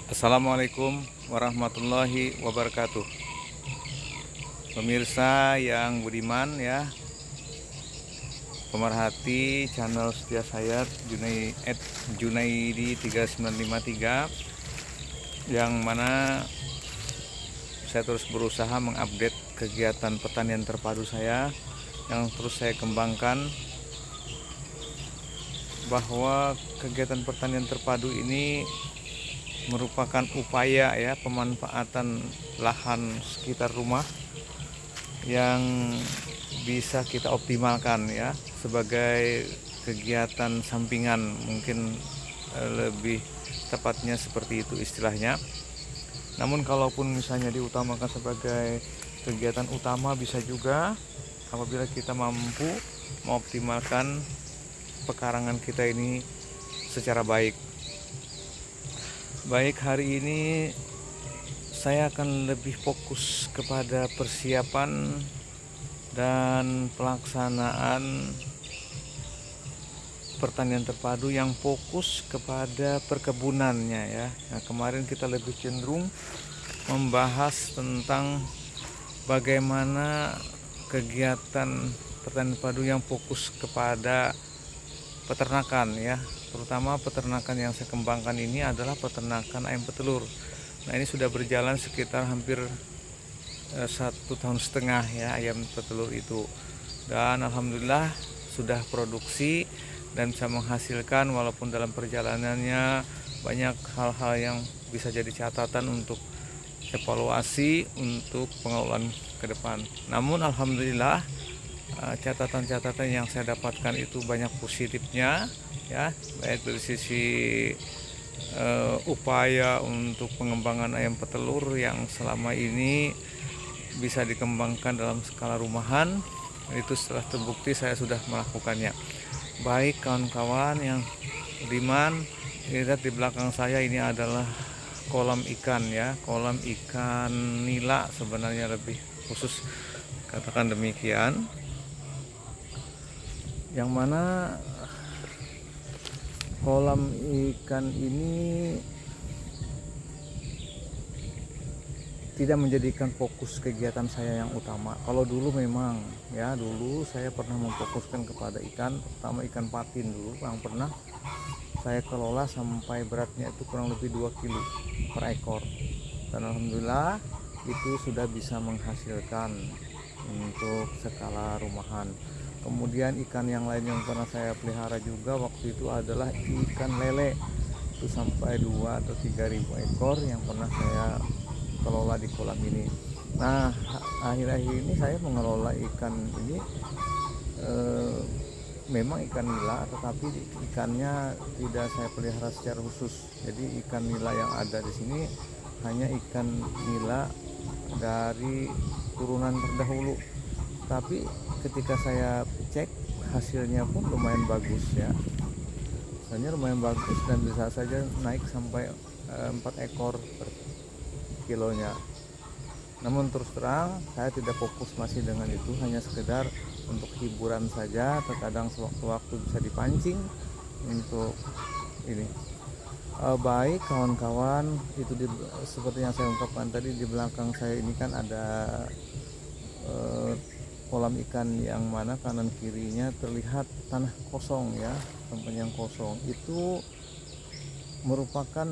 Assalamualaikum warahmatullahi wabarakatuh. Pemirsa yang budiman ya, pemerhati channel setia saya Junaidi 3953, yang mana saya terus berusaha mengupdate kegiatan pertanian terpadu saya yang terus saya kembangkan, bahwa kegiatan pertanian terpadu ini merupakan upaya ya pemanfaatan lahan sekitar rumah yang bisa kita optimalkan ya sebagai kegiatan sampingan, mungkin lebih tepatnya seperti itu istilahnya. Namun kalaupun misalnya diutamakan sebagai kegiatan utama, bisa juga apabila kita mampu mengoptimalkan pekarangan kita ini secara baik. Hari ini saya akan lebih fokus kepada persiapan dan pelaksanaan pertanian terpadu yang fokus kepada perkebunannya ya. Nah, kemarin kita lebih cenderung membahas tentang bagaimana kegiatan pertanian terpadu yang fokus kepada peternakan ya. Terutama peternakan yang saya kembangkan ini adalah peternakan ayam petelur. Nah, ini sudah berjalan sekitar hampir 1,5 tahun ya ayam petelur itu, dan alhamdulillah sudah produksi dan bisa menghasilkan, walaupun dalam perjalanannya banyak hal-hal yang bisa jadi catatan untuk evaluasi untuk pengelolaan ke depan. Namun alhamdulillah catatan-catatan yang saya dapatkan itu banyak positifnya ya, baik dari sisi upaya untuk pengembangan ayam petelur yang selama ini bisa dikembangkan dalam skala rumahan. Itu setelah terbukti saya sudah melakukannya. Baik kawan-kawan yang budiman, lihat di belakang saya ini adalah kolam ikan ya, kolam ikan nila sebenarnya, lebih khusus katakan demikian, yang mana kolam ikan ini tidak menjadikan fokus kegiatan saya yang utama. Kalau dulu memang ya, dulu saya pernah memfokuskan kepada ikan, terutama ikan patin dulu yang pernah saya kelola sampai beratnya itu kurang lebih 2 kilo per ekor, dan alhamdulillah itu sudah bisa menghasilkan untuk skala rumahan. Kemudian ikan yang lain yang pernah saya pelihara juga waktu itu adalah ikan lele, itu sampai 2 atau 3.000 ekor yang pernah saya kelola di kolam ini. Nah, akhir-akhir ini saya mengelola ikan ini memang ikan nila, tetapi ikannya tidak saya pelihara secara khusus. Jadi ikan nila yang ada di sini hanya ikan nila dari turunan terdahulu. Tapi ketika saya cek, hasilnya pun lumayan bagus ya. Hasilnya lumayan bagus dan bisa saja naik sampai 4 ekor per kilonya. Namun terus terang saya tidak fokus masih dengan itu, hanya sekedar untuk hiburan saja. Terkadang sewaktu-waktu bisa dipancing untuk ini. Baik kawan-kawan, itu seperti yang saya ungkapkan tadi, di belakang saya ini kan ada kolam ikan yang mana kanan kirinya terlihat tanah kosong ya, tempat yang kosong itu merupakan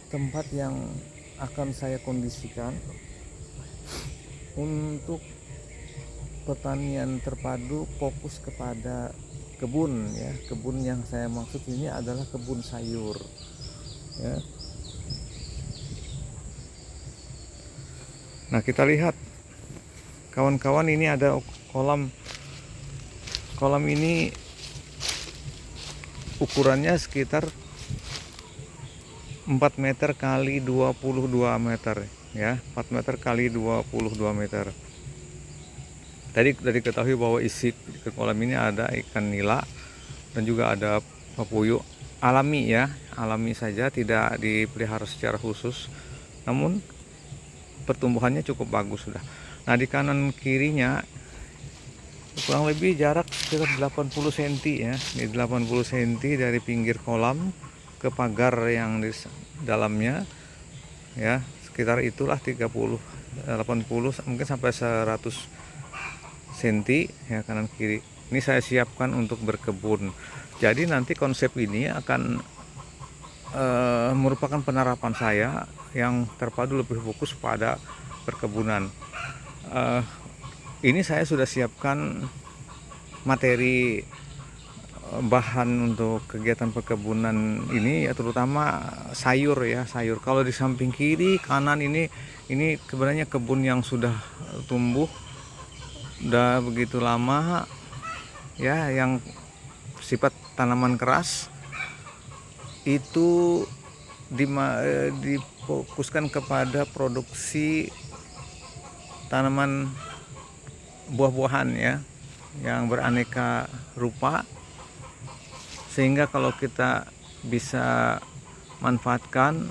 tempat yang akan saya kondisikan untuk pertanian terpadu fokus kepada kebun ya. Kebun yang saya maksud ini adalah kebun sayur ya. Nah, kita lihat kawan-kawan, ini ada kolam ini ukurannya sekitar 4 meter kali 22 meter ya, 4 meter kali 22 meter. Tadi diketahui bahwa isi kolam ini ada ikan nila dan juga ada papuyuh alami ya, alami saja, tidak dipelihara secara khusus, namun pertumbuhannya cukup bagus sudah. Nah, di kanan kirinya kurang lebih jarak sekitar 80 cm ya, di 80 cm dari pinggir kolam ke pagar yang di dalamnya ya, sekitar itulah 30 80 mungkin sampai 100 cm ya, kanan kiri. Ini saya siapkan untuk berkebun. Jadi nanti konsep ini akan merupakan penerapan saya yang terpadu lebih fokus pada perkebunan. Ini saya sudah siapkan materi bahan untuk kegiatan perkebunan ini ya, terutama sayur ya, sayur. Kalau di samping kiri kanan ini sebenarnya kebun yang sudah tumbuh udah begitu lama ya, yang sifat tanaman keras itu difokuskan kepada produksi tanaman buah-buahan ya, yang beraneka rupa, sehingga kalau kita bisa manfaatkan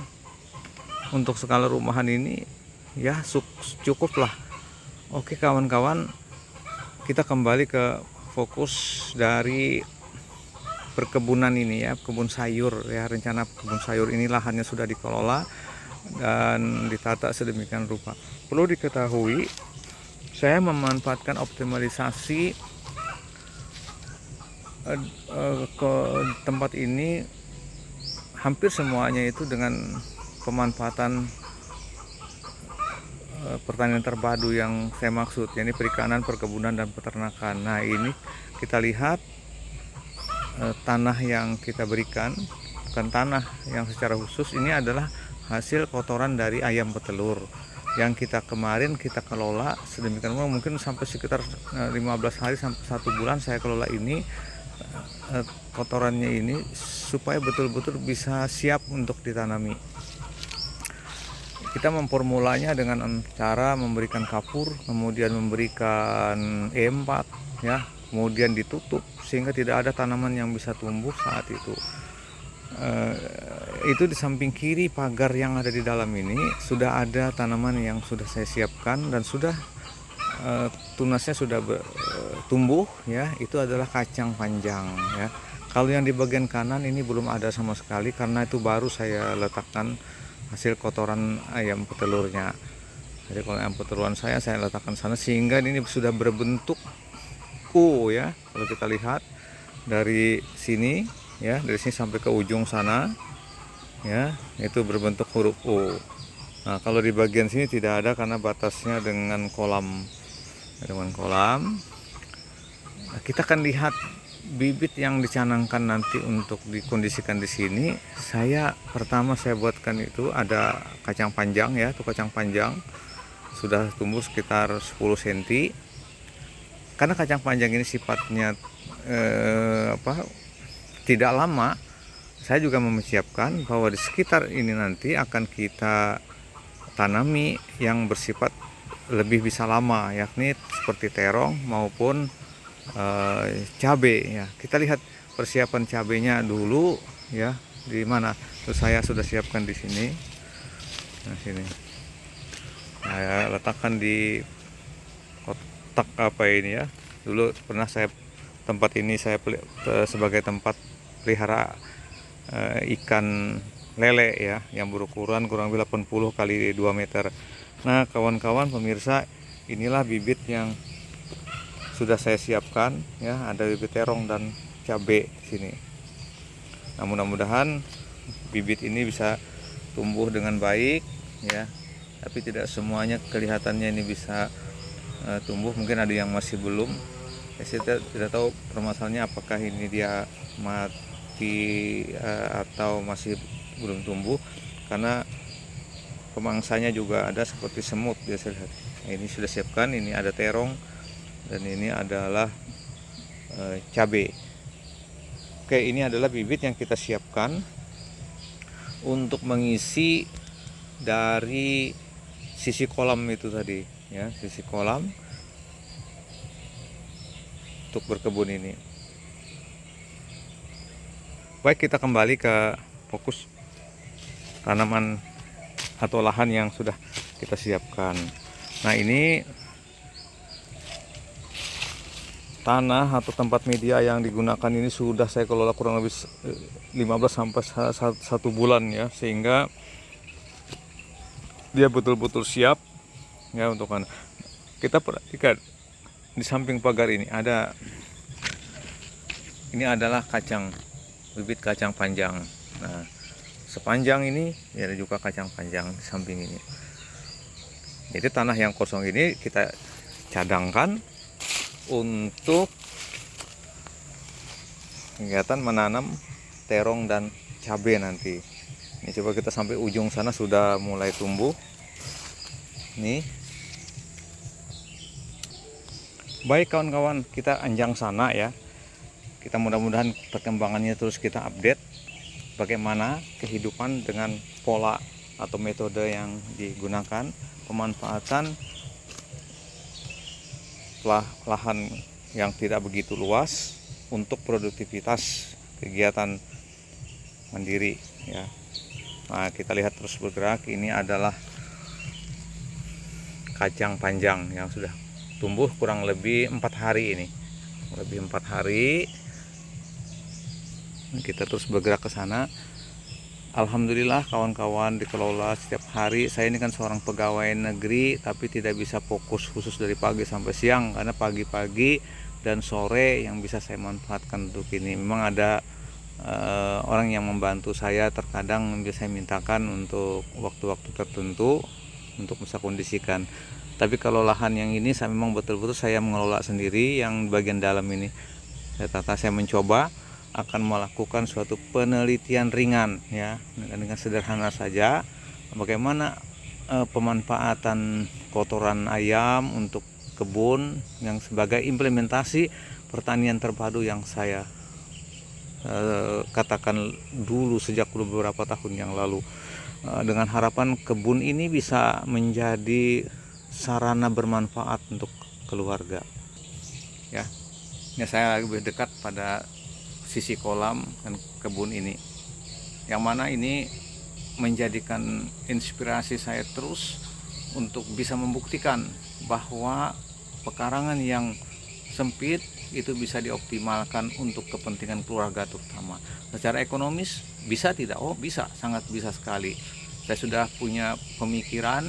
untuk skala rumahan ini ya cukup lah. Oke kawan-kawan, kita kembali ke fokus dari perkebunan ini ya, kebun sayur ya. Rencana kebun sayur ini lahannya sudah dikelola dan ditata sedemikian rupa. Perlu diketahui, saya memanfaatkan optimalisasi ke tempat ini hampir semuanya itu dengan pemanfaatan pertanian terpadu yang saya maksud, yakni perikanan, perkebunan, dan peternakan. Nah ini kita lihat tanah yang kita berikan, bukan tanah yang secara khusus, ini adalah hasil kotoran dari ayam petelur yang kemarin kita kelola sedemikian rupa, mungkin sampai sekitar 15 hari sampai 1 bulan saya kelola ini, kotorannya ini supaya betul-betul bisa siap untuk ditanami. Kita memformulanya dengan cara memberikan kapur, kemudian memberikan E4 ya, kemudian ditutup sehingga tidak ada tanaman yang bisa tumbuh saat itu. Itu di samping kiri pagar yang ada di dalam ini sudah ada tanaman yang sudah saya siapkan dan sudah tunasnya sudah tumbuh ya. Itu adalah kacang panjang ya. Kalau yang di bagian kanan ini belum ada sama sekali karena itu baru saya letakkan hasil kotoran ayam petelurnya. Jadi kalau ayam peteluran saya letakkan sana sehingga ini sudah berbentuk U ya. Kalau kita lihat dari sini ya, dari sini sampai ke ujung sana ya, itu berbentuk huruf U. Nah kalau di bagian sini tidak ada karena batasnya dengan kolam. Nah, kita akan lihat bibit yang dicanangkan nanti untuk dikondisikan di sini. Pertama saya buatkan itu ada kacang panjang ya, itu kacang panjang sudah tumbuh sekitar 10 cm. Karena kacang panjang ini sifatnya tidak lama, saya juga mempersiapkan bahwa di sekitar ini nanti akan kita tanami yang bersifat lebih bisa lama, yakni seperti terong maupun cabai ya. Kita lihat persiapan cabainya dulu ya, di mana. Terus saya sudah siapkan di sini. Nah, sini. Saya letakkan di kotak apa ini ya. Dulu pernah tempat ini saya sebagai tempat pelihara ikan lele ya, yang berukuran kurang lebih 80 kali 2 meter. Nah, kawan-kawan pemirsa, inilah bibit yang sudah saya siapkan ya, ada bibit terong dan cabai di sini. Nah, mudah-mudahan bibit ini bisa tumbuh dengan baik ya. Tapi tidak semuanya kelihatannya ini bisa tumbuh, mungkin ada yang masih belum. Saya tidak tahu permasalahannya, apakah ini dia mati atau masih belum tumbuh, karena pemangsanya juga ada seperti semut biasa. Nah, ini sudah siapkan, ini ada terong dan ini adalah cabai. Oke, ini adalah bibit yang kita siapkan untuk mengisi dari sisi kolam itu tadi ya, sisi kolam untuk berkebun ini. Baik, kita kembali ke fokus tanaman atau lahan yang sudah kita siapkan. Nah, ini tanah atau tempat media yang digunakan ini sudah saya kelola kurang lebih 15 sampai 1 bulan ya, sehingga dia betul-betul siap ya untuk kita perhatikan di samping pagar ini ini adalah bibit kacang panjang. Nah, sepanjang ini ya ada juga kacang panjang di samping ini. Jadi tanah yang kosong ini kita cadangkan untuk kegiatan menanam terong dan cabai nanti. Ini coba kita sampai ujung sana sudah mulai tumbuh. Nih. Baik kawan-kawan, kita anjang sana ya. Kita mudah-mudahan perkembangannya terus kita update bagaimana kehidupan dengan pola atau metode yang digunakan, pemanfaatan lahan yang tidak begitu luas untuk produktivitas kegiatan mandiri ya. Nah, kita lihat terus bergerak. Ini adalah kacang panjang yang sudah tumbuh kurang lebih 4 hari ini. Lebih 4 hari. Kita terus bergerak ke sana. Alhamdulillah kawan-kawan dikelola setiap hari. Saya ini kan seorang pegawai negeri, tapi tidak bisa fokus khusus dari pagi sampai siang, karena pagi-pagi dan sore yang bisa saya manfaatkan untuk ini. Memang ada orang yang membantu saya, terkadang bisa saya mintakan untuk waktu-waktu tertentu untuk bisa kondisikan. Tapi kalau lahan yang ini saya memang betul-betul saya mengelola sendiri. Yang bagian dalam ini saya mencoba akan melakukan suatu penelitian ringan ya, dengan sederhana saja bagaimana pemanfaatan kotoran ayam untuk kebun yang sebagai implementasi pertanian terpadu yang saya katakan dulu sejak beberapa tahun yang lalu, dengan harapan kebun ini bisa menjadi sarana bermanfaat untuk keluarga ya. Ya, saya lebih dekat pada sisi kolam dan kebun ini, yang mana ini menjadikan inspirasi saya terus untuk bisa membuktikan bahwa pekarangan yang sempit itu bisa dioptimalkan untuk kepentingan keluarga terutama. Secara ekonomis bisa tidak? Oh bisa, sangat bisa sekali. Saya sudah punya pemikiran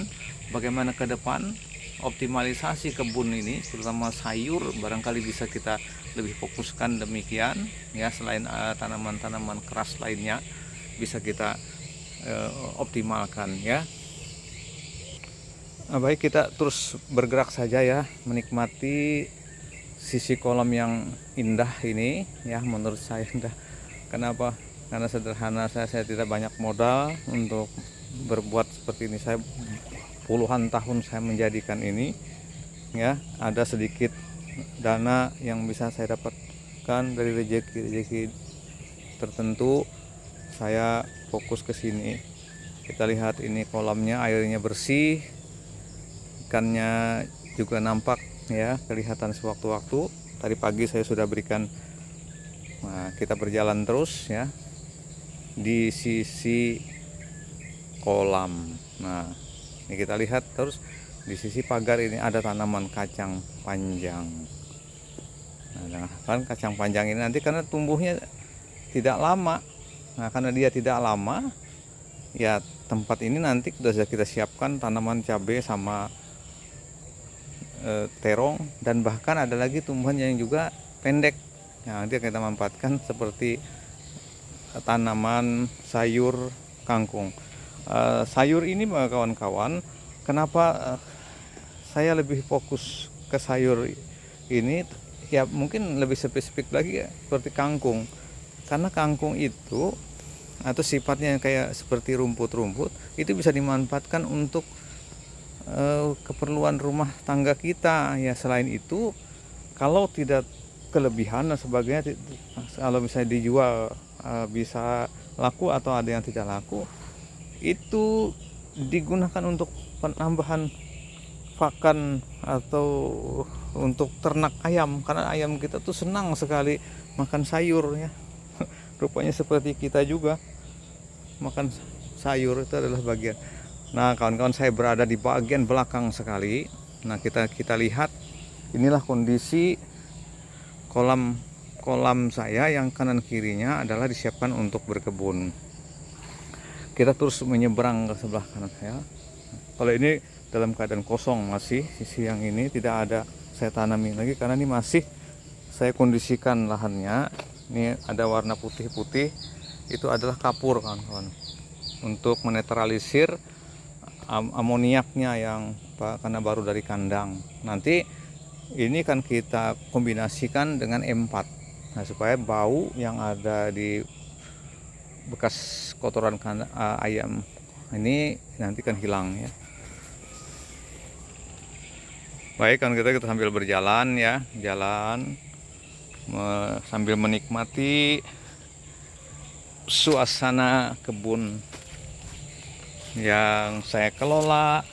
bagaimana ke depan optimalisasi kebun ini, terutama sayur, barangkali bisa kita lebih fokuskan demikian ya. Selain tanaman-tanaman keras lainnya bisa kita optimalkan ya. Nah, baik, kita terus bergerak saja ya, menikmati sisi kolam yang indah ini ya. Menurut saya indah. Kenapa? Karena sederhana, saya tidak banyak modal untuk berbuat seperti ini. Saya puluhan tahun saya menjadikan ini ya. Ada sedikit dana yang bisa saya dapatkan dari rezeki tertentu, saya fokus ke sini. Kita lihat ini kolamnya, airnya bersih, ikannya juga nampak ya, kelihatan sewaktu-waktu. Tadi pagi saya sudah berikan. Nah, kita berjalan terus ya di sisi kolam. Nah, ini kita lihat terus di sisi pagar ini ada tanaman kacang panjang. Nah, kan kacang panjang ini nanti karena tumbuhnya tidak lama. Nah, karena dia tidak lama, ya tempat ini nanti sudah kita siapkan tanaman cabai sama terong, dan bahkan ada lagi tumbuhan yang juga pendek. Nah, nanti kita manfaatkan seperti tanaman sayur kangkung. Sayur ini kawan-kawan, kenapa saya lebih fokus ke sayur ini ya, mungkin lebih spesifik lagi ya, seperti kangkung. Karena kangkung itu atau sifatnya kayak seperti rumput-rumput, itu bisa dimanfaatkan untuk keperluan rumah tangga kita ya. Selain itu, kalau tidak kelebihan dan sebagainya, kalau misalnya dijual bisa laku atau ada yang tidak laku, itu digunakan untuk penambahan pakan atau untuk ternak ayam, karena ayam kita tuh senang sekali makan sayur ya. Rupanya seperti kita juga makan sayur, itu adalah bagian. Nah kawan-kawan, saya berada di bagian belakang sekali. Nah kita lihat inilah kondisi kolam saya yang kanan kirinya adalah disiapkan untuk berkebun. Kita terus menyeberang ke sebelah kanan saya. Kalau ini dalam keadaan kosong, masih sisi yang ini tidak ada saya tanami lagi karena ini masih saya kondisikan lahannya. Ini ada warna putih-putih, itu adalah kapur kawan-kawan, untuk menetralisir amoniaknya yang karena baru dari kandang. Nanti ini kan kita kombinasikan dengan M4, nah supaya bau yang ada di bekas kotoran ayam ini nanti kan hilang ya. Baik, kan kita sambil berjalan ya, sambil menikmati suasana kebun yang saya kelola,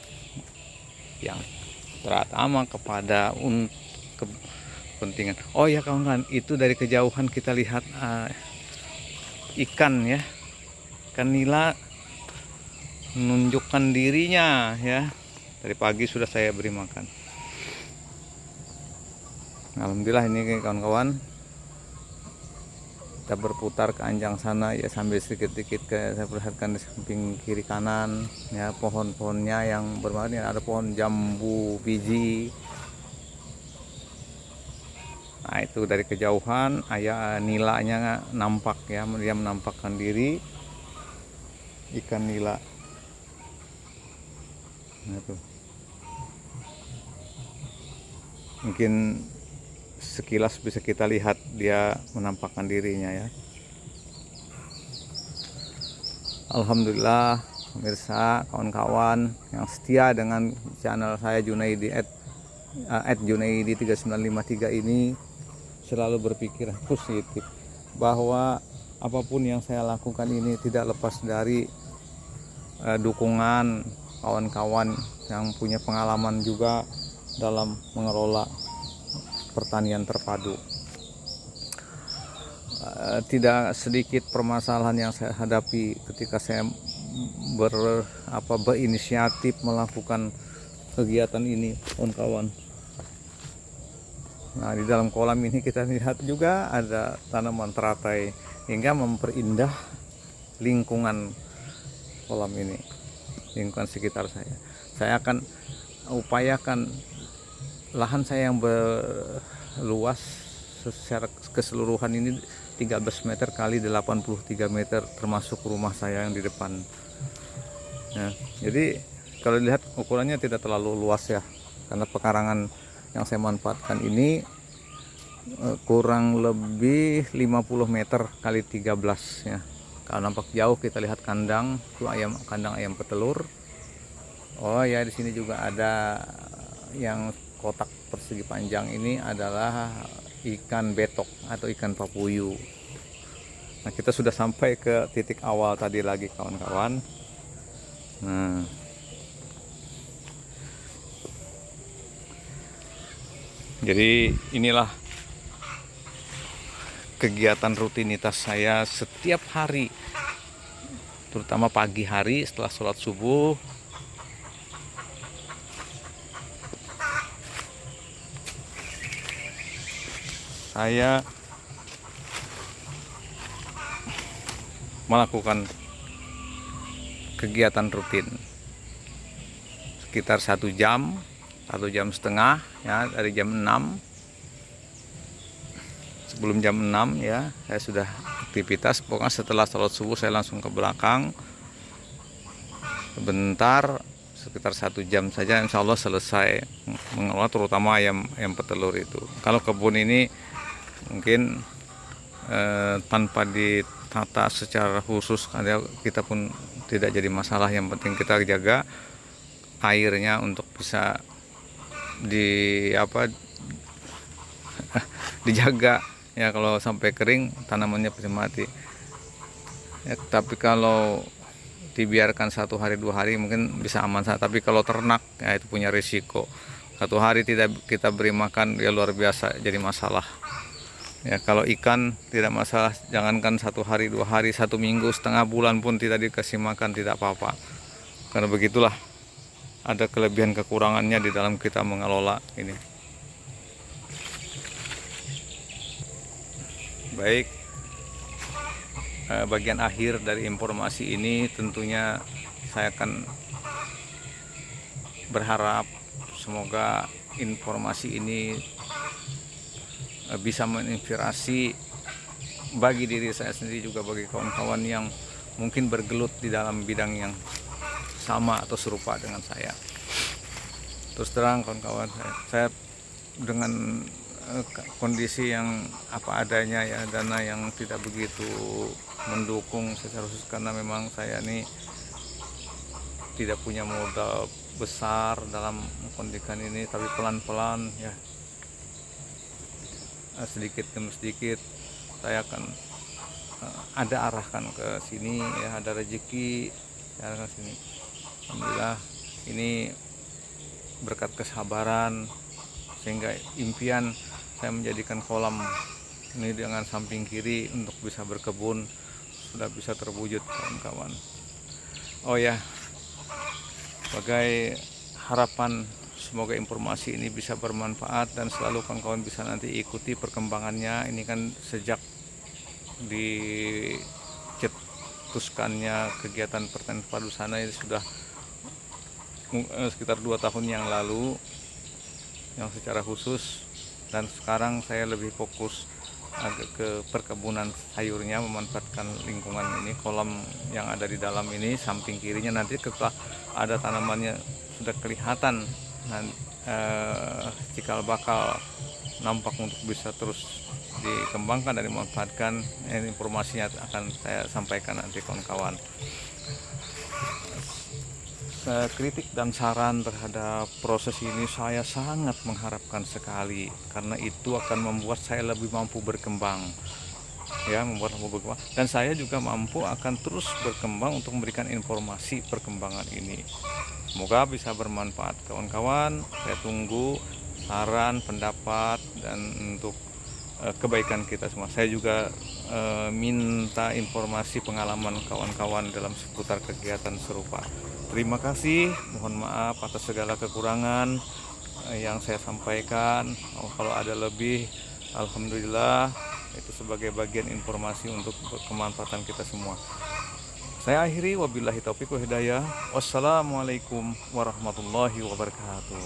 yang terutama kepada kepentingan. Oh ya kawan-kawan, itu dari kejauhan kita lihat ikan ya, ikan nila menunjukkan dirinya ya. Dari pagi sudah saya beri makan. Alhamdulillah ini kawan-kawan, kita berputar ke anjang sana ya, sambil sedikit-sedikit saya perlihatkan di samping kiri kanan ya, pohon-pohonnya yang berwarna, ada pohon jambu biji. Nah itu dari kejauhan ayah nilanya nampak ya, dia menampakkan diri, ikan nila. Nah tuh, mungkin sekilas bisa kita lihat dia menampakkan dirinya ya. Alhamdulillah pemirsa, kawan-kawan yang setia dengan channel saya Junaidi @Junaidi 3953 ini, selalu berpikir positif bahwa apapun yang saya lakukan ini tidak lepas dari dukungan kawan-kawan yang punya pengalaman juga dalam mengelola pertanian terpadu. Tidak sedikit permasalahan yang saya hadapi ketika saya berinisiatif melakukan kegiatan ini, kawan-kawan. Nah di dalam kolam ini kita lihat juga ada tanaman teratai hingga memperindah lingkungan kolam ini, lingkungan sekitar saya. Saya akan upayakan lahan saya yang berluas secara keseluruhan ini 13 meter kali 83 meter, termasuk rumah saya yang di depan ya. Jadi kalau dilihat ukurannya tidak terlalu luas ya, karena pekarangan yang saya manfaatkan ini kurang lebih 50 meter kali 13 ya. Kalau nampak jauh kita lihat kandang itu kandang ayam petelur. Oh ya, di sini juga ada yang kotak persegi panjang, ini adalah ikan betok atau ikan papuyu. Nah kita sudah sampai ke titik awal tadi lagi kawan-kawan. Nah jadi inilah kegiatan rutinitas saya setiap hari, terutama pagi hari setelah sholat subuh. Saya melakukan kegiatan rutin sekitar 1 jam, 1,5 jam ya, dari jam 6. Sebelum jam 6 ya, saya sudah aktivitas. Pokoknya setelah sholat subuh saya langsung ke belakang sebentar, sekitar 1 jam saja, insya Allah selesai mengelola terutama ayam petelur itu. Kalau kebun ini mungkin tanpa ditata secara khusus kita pun tidak jadi masalah. Yang penting kita jaga airnya untuk bisa dijaga ya, kalau sampai kering tanamannya pasti mati ya. Tapi kalau dibiarkan 1 hari 2 hari mungkin bisa aman saja. Tapi kalau ternak ya itu punya risiko, 1 hari tidak kita beri makan ya luar biasa jadi masalah ya. Kalau ikan tidak masalah, jangankan 1 hari 2 hari, 1 minggu, setengah bulan pun tidak dikasih makan tidak apa-apa. Karena begitulah, ada kelebihan kekurangannya di dalam kita mengelola ini. Baik, bagian akhir dari informasi ini tentunya saya akan berharap semoga informasi ini bisa menginspirasi bagi diri saya sendiri, juga bagi kawan-kawan yang mungkin bergelut di dalam bidang yang sama atau serupa dengan saya. Terus terang kawan-kawan, saya dengan kondisi yang apa adanya ya, dana yang tidak begitu mendukung secara khusus, karena memang saya ini tidak punya modal besar dalam pendidikan ini, tapi pelan-pelan ya, sedikit demi sedikit saya akan ada arahkan ke sini ya, ada rezeki ya ke sini. Alhamdulillah ini berkat kesabaran, sehingga impian saya menjadikan kolam ini dengan samping kiri untuk bisa berkebun sudah bisa terwujud kawan-kawan. Oh ya, sebagai harapan semoga informasi ini bisa bermanfaat dan selalu kawan-kawan bisa nanti ikuti perkembangannya. Ini kan sejak dicetuskannya kegiatan pertanian padu sana ini sudah sekitar 2 tahun yang lalu yang secara khusus, dan sekarang saya lebih fokus agak ke perkebunan sayurnya, memanfaatkan lingkungan ini, kolam yang ada di dalam ini, samping kirinya nanti setelah ada tanamannya sudah kelihatan dan cikal bakal nampak untuk bisa terus dikembangkan dan dimanfaatkan. Informasinya akan saya sampaikan nanti kawan-kawan. Kritik dan saran terhadap proses ini saya sangat mengharapkan sekali, karena itu akan membuat saya lebih mampu berkembang ya, dan saya juga mampu akan terus berkembang untuk memberikan informasi perkembangan ini. Semoga bisa bermanfaat kawan-kawan. Saya tunggu saran, pendapat, dan untuk kebaikan kita semua. Saya juga minta informasi pengalaman kawan-kawan dalam seputar kegiatan serupa. Terima kasih, mohon maaf atas segala kekurangan yang saya sampaikan. Kalau ada lebih, alhamdulillah, itu sebagai bagian informasi untuk kemanfaatan kita semua. Saya akhiri, wabillahi taufiq wa hidayah. Wassalamualaikum warahmatullahi wabarakatuh.